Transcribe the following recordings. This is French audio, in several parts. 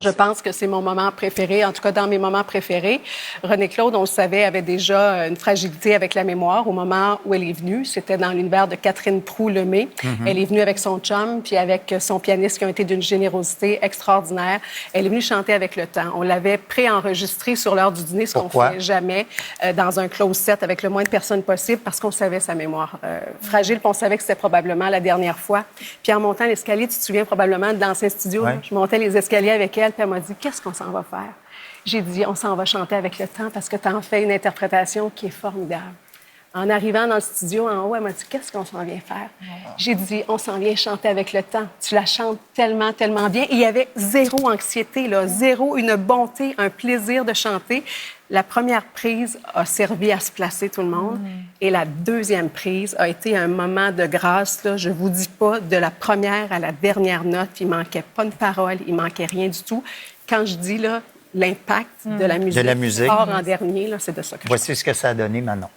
Je pense que c'est mon moment préféré, en tout cas dans mes moments préférés. René-Claude, on le savait, avait déjà une fragilité avec la mémoire au moment où elle est venue. C'était dans l'univers de Catherine Proulx-Lemay. Elle est venue avec son chum, puis avec son pianiste qui ont été d'une générosité extraordinaire. Elle est venue chanter avec le temps. On l'avait pré-enregistré sur l'heure du dîner, ce qu'on ne fait jamais, dans un close set avec le moins de personnes possible, parce qu'on savait sa mémoire fragile, puis on savait que c'était probablement la dernière fois. Puis en montant l'escalier, tu te souviens probablement de l'ancien studio, là, je montais les escaliers avec elle, puis elle m'a dit « Qu'est-ce qu'on s'en va faire? » J'ai dit « On s'en va chanter avec le temps parce que tu en fais une interprétation qui est formidable. » En arrivant dans le studio, en haut, elle m'a dit « Qu'est-ce qu'on s'en vient faire? » J'ai dit « On s'en vient chanter avec le temps. Tu la chantes tellement, tellement bien. » Et il y avait zéro anxiété, là, zéro, une bonté, un plaisir de chanter. La première prise a servi à se placer tout le monde. Et la deuxième prise a été un moment de grâce, là, je vous dis pas, de la première à la dernière note. Il manquait pas de parole, il manquait rien du tout. Quand je dis là, l'impact de la musique, hors en dernier, là, c'est de ça que Voici ce que ça a donné, Manon.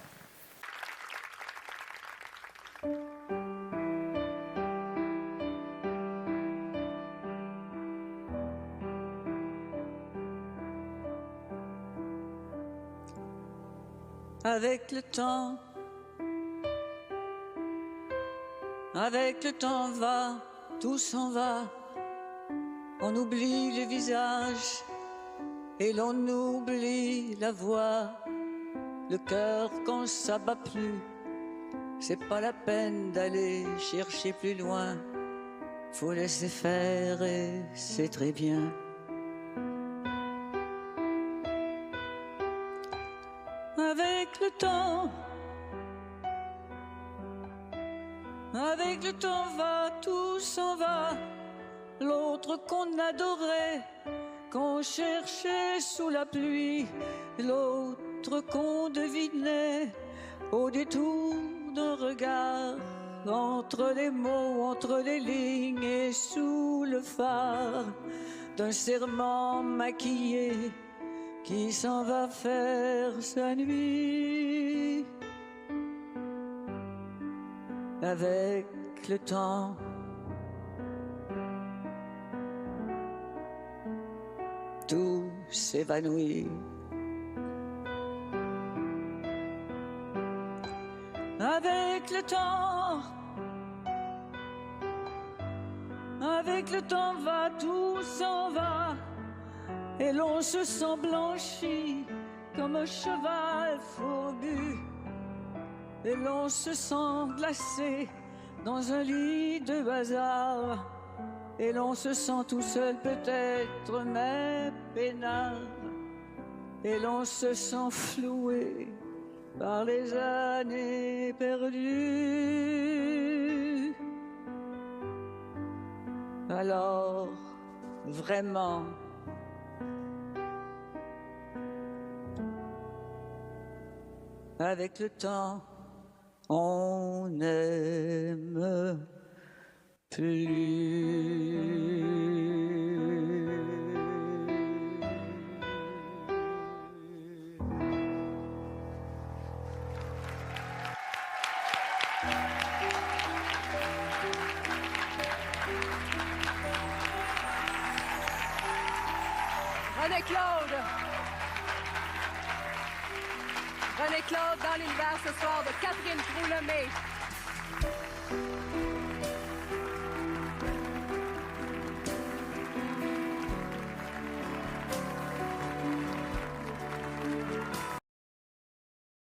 Avec le temps va, tout s'en va. On oublie le visage et l'on oublie la voix. Le cœur quand ça bat plus, c'est pas la peine d'aller chercher plus loin. Faut laisser faire et c'est très bien. Avec le temps va, tout s'en va. L'autre qu'on adorait, qu'on cherchait sous la pluie, l'autre qu'on devinait au détour d'un regard, entre les mots, entre les lignes et sous le phare d'un serment maquillé qui s'en va faire sa nuit. Avec le temps, tout s'évanouit. Avec le temps va, tout s'en va. Et l'on se sent blanchi comme un cheval fourbu. Et l'on se sent glacé dans un lit de hasard. Et l'on se sent tout seul peut-être, mais peinard. Et l'on se sent floué par les années perdues. Alors, vraiment, avec le temps, on n'aime plus. René-Claude dans l'univers ce soir de Catherine Proulx-Lemay.